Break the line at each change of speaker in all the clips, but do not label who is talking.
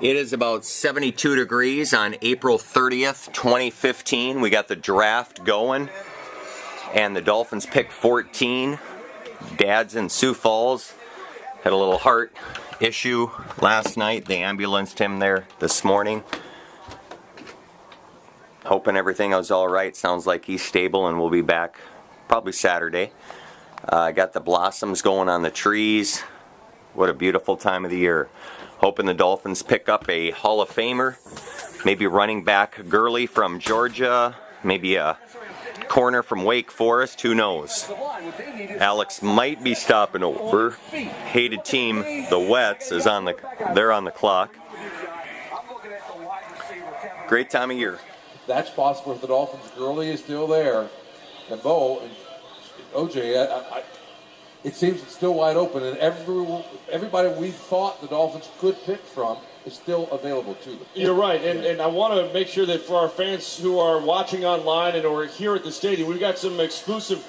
It is about 72 degrees on April 30th, 2015. We got the draft going, and the Dolphins picked 14. Dad's in Sioux Falls. Had a little heart issue last night. They ambulanced him there this morning. Hoping everything was all right. Sounds like he's stable and we'll be back probably Saturday. Got the blossoms going on the trees. What a beautiful time of the year. Hoping the Dolphins pick up a Hall of Famer. Maybe running back Gurley from Georgia. Maybe a corner from Wake Forest. Who knows? Alex might be stopping over. Hated team, the Wets, is on the. They're on the clock. Great time of year.
That's possible if the Dolphins. Gurley is still there, and Bo and OJ. It seems it's still wide open, and everybody we thought the Dolphins could pick from is still available to them.
You're right, and I want to make sure that for our fans who are watching online and or here at the stadium, we've got some exclusive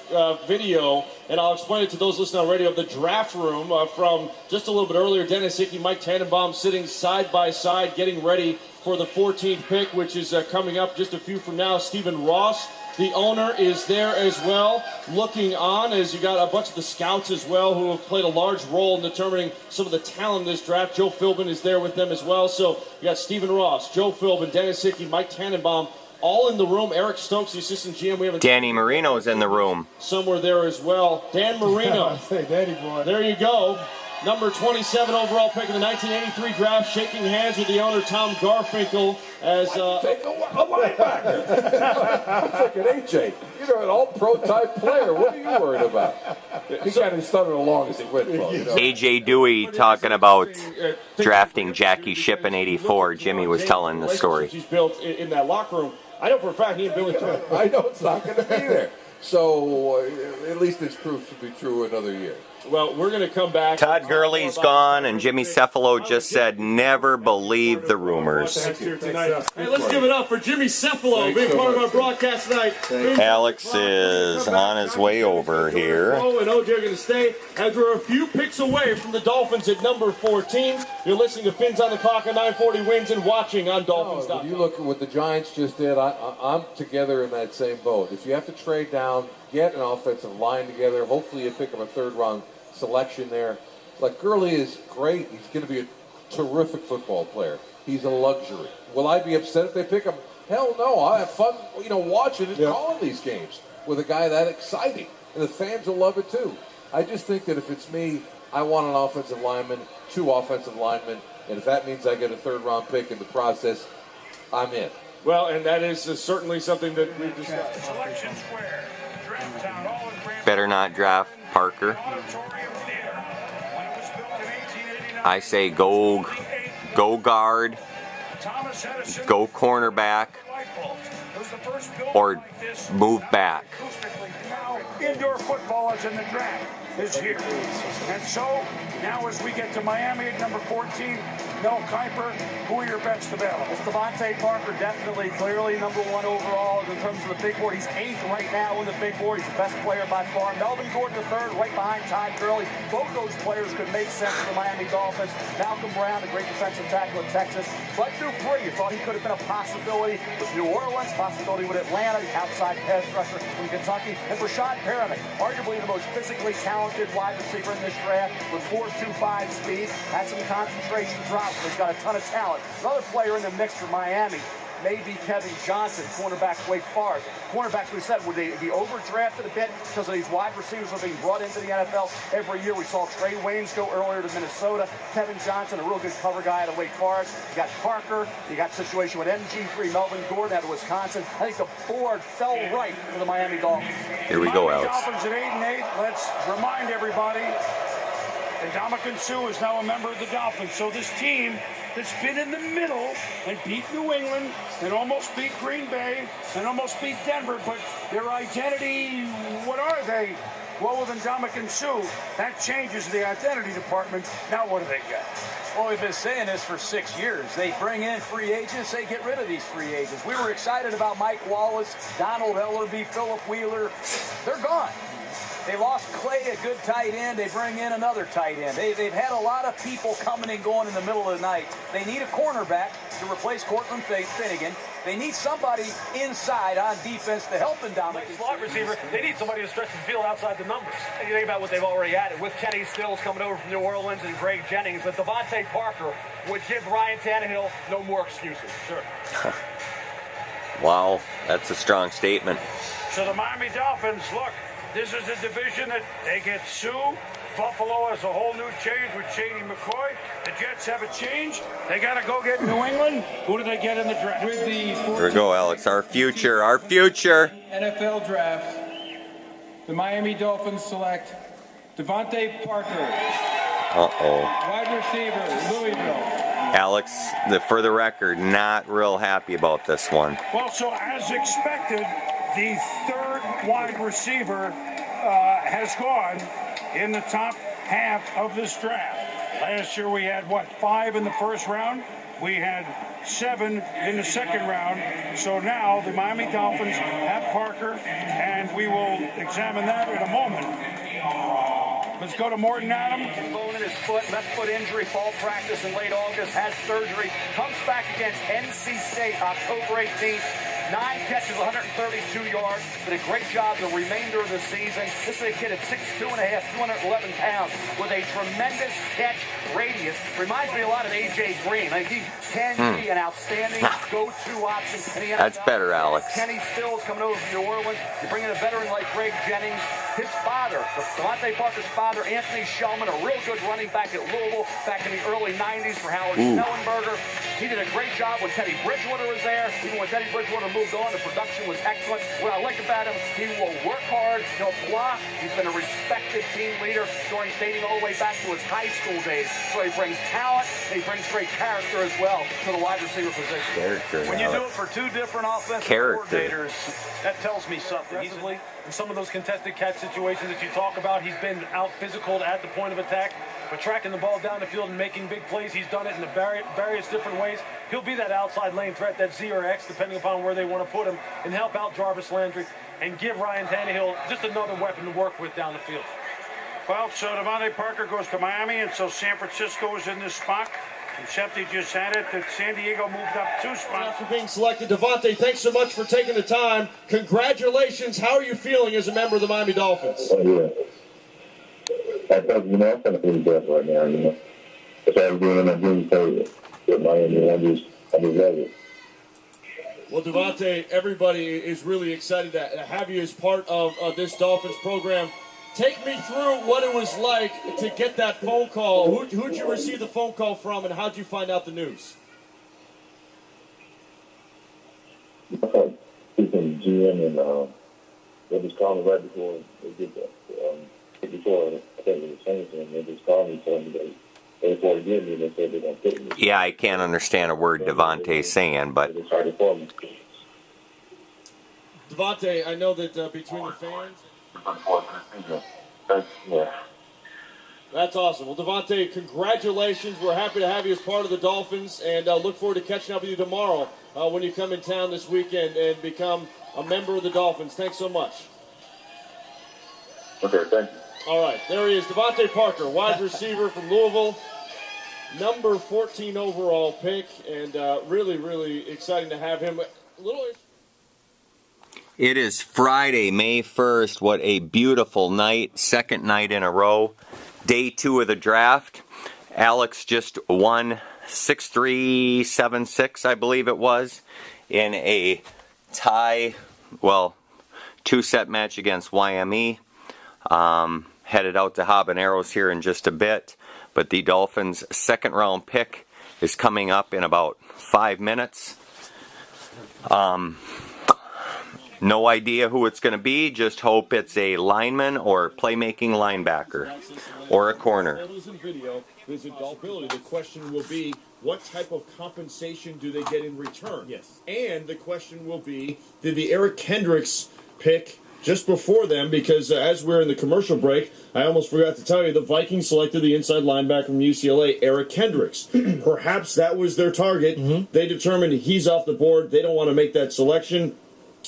video, and I'll explain it to those listening on radio, of the draft room from just a little bit earlier. Dennis Hickey, Mike Tannenbaum sitting side by side getting ready for the 14th pick, which is coming up just a few from now. Stephen Ross, the owner, is there as well, looking on, as you got a bunch of the scouts as well who have played a large role in determining some of the talent in this draft. Joe Philbin is there with them as well. So you got Stephen Ross, Joe Philbin, Dennis Hickey, Mike Tannenbaum, all in the room. Eric Stokes, the assistant GM. We have
Danny Marino's in the room.
Somewhere there as well. Dan Marino.
Hey, Danny boy.
There you go. Number 27 overall pick in the 1983 draft, shaking hands with the owner, Tom Garfinkel, as
take a linebacker. I'm thinking AJ. You're an all-pro type player. What are you worried about? He kind of stuttered along as he went.
AJ Dewey talking about drafting Jackie Shipp in '84. Jimmy was telling the story.
He's built in that locker room. I know for a fact he and Billy.
I know it's not going to be there. So at least it's proved to be true another year.
Well, we're going to come back.
Todd Gurley's gone, and Jimmy Cephalo just said, never believe the rumors.
Hey, let's give it up for Jimmy Cephalo, being part of our broadcast tonight.
Alex is on his way over here.
And OJ are going to stay as we're a few picks away from the Dolphins at number 14. You're listening to Fins on the Clock on 940 Wins and watching on Dolphins.com.
When you look at what the Giants just did, I'm together in that same boat. If you have to trade down, get an offensive line together. Hopefully you pick up a third-round selection there. Like, Gurley is great. He's going to be a terrific football player. He's a luxury. Will I be upset if they pick him? Hell no. I have fun, watching and calling these games with a guy that exciting. And the fans will love it too. I just think that if it's me, I want an offensive lineman, 2 offensive linemen, and if that means I get a third-round pick in the process, I'm in.
Well, and that is certainly something that we just
better not draft Parker. I say go guard, go cornerback, or move back.
Indoor football is in the draft is here. And so now as we get to Miami at number 14, Mel Kiper, who are your bets available?
It's Devontae Parker, definitely, clearly number 1 overall in terms of the big board. He's 8th right now in the big board. He's the best player by far. Melvin Gordon the 3rd, right behind Todd Gurley. Both those players could make sense for the Miami Dolphins. Malcolm Brown, the great defensive tackle of Texas. Bud Dupree, you thought he could have been a possibility with New Orleans, possibility with Atlanta, the outside pass rusher from Kentucky. And Rashad Perriman, arguably the most physically talented wide receiver in this draft with 4.25 speed. Had some concentration drops. He's got a ton of talent. Another player in the mix for Miami may be Kevin Johnson, cornerback Wake Forest. Cornerbacks, we said, would they be overdrafted a bit because of these wide receivers are being brought into the NFL every year? We saw Trey Waynes go earlier to Minnesota. Kevin Johnson, a real good cover guy out of Wake Forest. You got Parker. You got situation with MG3, Melvin Gordon out of Wisconsin. I think the board fell right for the Miami Dolphins.
Here we go, Alex.
Dolphins at 8-8. Let's remind everybody, Ndamukong Suh is now a member of the Dolphins. So this team that's been in the middle and beat New England and almost beat Green Bay and almost beat Denver, but their identity, what are they? Well, with Ndamukong Suh, that changes the identity department. Now what do they get?
Well, we've been saying this for 6 years. They bring in free agents, they get rid of these free agents. We were excited about Mike Wallace, Donald Ellerby, Philip Wheeler. They're gone. They lost Clay, a good tight end. They bring in another tight end. They've had a lot of people coming and going in the middle of the night. They need a cornerback to replace Cortland Finnegan. They need somebody inside on defense to help them down.
Slot receiver, they need somebody to stretch the field outside the numbers. And you think about what they've already added with Kenny Stills coming over from New Orleans and Greg Jennings, but Devontae Parker would give Ryan Tannehill no more excuses. Sure.
Wow, that's a strong statement.
So the Miami Dolphins, look, this is a division that they get Sue. Buffalo has a whole new change with Shady McCoy. The Jets have a change. They got to go get New England. Who do they get in the draft?
With the
Here we go, Alex. Our future. Our future.
NFL draft, the Miami Dolphins select Devontae Parker.
Uh-oh.
Wide receiver, Louisville.
Alex, for the record, not real happy about this one.
Well, so as expected, the third wide receiver has gone in the top half of this draft. Last year we had, 5 in the first round? We had 7 in the second round. So now the Miami Dolphins have Parker, and we will examine that in a moment. Let's go to Morton Adams.
Bone in his foot, left foot injury, fall practice in late August, has surgery, comes back against NC State October 18th. 9 catches, 132 yards. Did a great job the remainder of the season. This is a kid at 6'2 and a half, 211 pounds, with a tremendous catch radius. Reminds me a lot of A.J. Green. I think he can be an outstanding go-to option in the NFL.
That's better, Alex.
Kenny Stills coming over from New Orleans. You're bringing a veteran like Greg Jennings. His father, Devontae Parker's father, Anthony Shellman, a real good running back at Louisville back in the early 90s for Howard Schnellenberger. He did a great job when Teddy Bridgewater was there. Even when Teddy Bridgewater moved on, the production was excellent. What I like about him, he will work hard, he'll block. He's been a respected team leader dating all the way back to his high school days. So he brings talent, and he brings great character as well to the wide receiver position.
Character.
When you do it for 2 different offensive coordinators, that tells me something. Easily, in some of those contested catch situations that you talk about, he's been out physical at the point of attack, but tracking the ball down the field and making big plays, he's done it in various different ways. He'll be that outside lane threat, that Z or X, depending upon where they want to put him, and help out Jarvis Landry and give Ryan Tannehill just another weapon to work with down the field.
Well, so Devontae Parker goes to Miami, and so San Francisco is in this spot. Concepti just had it that San Diego moved up 2 spots.
After being selected, Devontae, thanks so much for taking the time. Congratulations. How are you feeling as a member of the Miami Dolphins?
Oh, yeah. I'm feeling pretty good right now, That's what I was doing in my dream period with Miami. I just love it.
Well, Devontae, everybody is really excited to have you as part of this Dolphins program. Take me through what it was like to get that phone call. Who'd you receive the phone call from, and how'd you find out the news?
I thought from GM, and they just called me right before they did that. Before I think it was changed, and they just called me, told me they reported me, and they said they're going to pick me.
Yeah, I can't understand a word Devontae's saying, but...
They started for me.
Devontae, I know that between the fans...
Yeah.
That's awesome. Well, Devontae, congratulations. We're happy to have you as part of the Dolphins, and look forward to catching up with you tomorrow when you come in town this weekend and become a member of the Dolphins. Thanks so much.
Okay, thank you.
All right, there he is, Devontae Parker, wide receiver from Louisville, number 14 overall pick, and really, really exciting to have him.
It is Friday, May 1st. What a beautiful night. Second night in a row. Day 2 of the draft. Alex just won 6-3, 7-6, I believe it was, in a tie, 2-set match against Miami. Headed out to Habaneros here in just a bit. But the Dolphins' second round pick is coming up in about 5 minutes. No idea who it's going to be. Just hope it's a lineman or playmaking linebacker or a corner.
The question will be, what type of compensation do they get in return? Yes. And the question will be, did the Eric Kendricks pick just before them, because as we're in the commercial break, I almost forgot to tell you, the Vikings selected the inside linebacker from UCLA, Eric Kendricks. Perhaps that was their target. They determined he's off the board. They don't want to make that selection.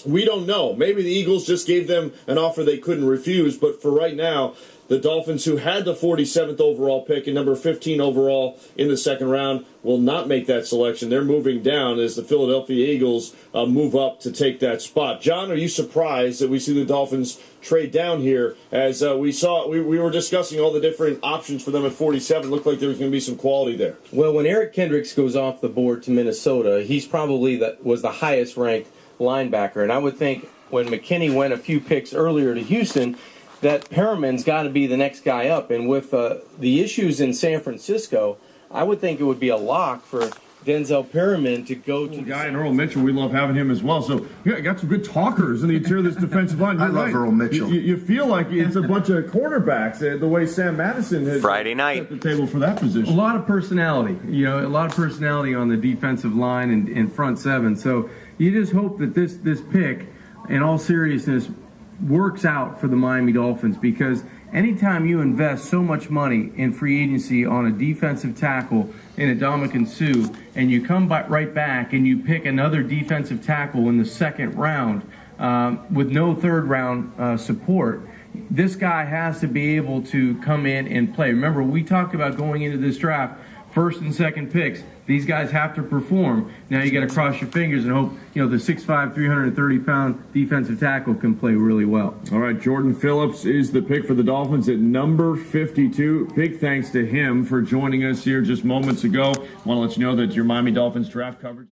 We don't know. Maybe the Eagles just gave them an offer they couldn't refuse, but for right now, the Dolphins, who had the 47th overall pick and number 15 overall in the second round, will not make that selection. They're moving down as the Philadelphia Eagles move up to take that spot. John, are you surprised that we see the Dolphins trade down here? As we were discussing all the different options for them at 47. Looked like there was going to be some quality there.
Well, when Eric Kendricks goes off the board to Minnesota, he's probably was the highest ranked linebacker. And I would think when McKinney went a few picks earlier to Houston, that Perriman's got to be the next guy up. And with the issues in San Francisco, I would think it would be a lock for Denzel Perriman to go to the
guy. And Earl Mitchell, we love having him as well. So you got some good talkers in the interior of this defensive line.
I love Earl Mitchell.
You feel like it's a bunch of quarterbacks, the way Sam Madison has
Friday night
set the table for that position.
A lot of personality, a lot of personality on the defensive line and front seven. So you just hope that this pick, in all seriousness, works out for the Miami Dolphins, because anytime you invest so much money in free agency on a defensive tackle in Ndamukong Suh, and you come right back and you pick another defensive tackle in the second round with no third round support, this guy has to be able to come in and play. Remember, we talked about going into this draft, first and second picks. These guys have to perform. Now you got to cross your fingers and hope, the 6'5", 330-pound defensive tackle can play really well.
All right, Jordan Phillips is the pick for the Dolphins at number 52. Big thanks to him for joining us here just moments ago. Want to let you know that your Miami Dolphins draft coverage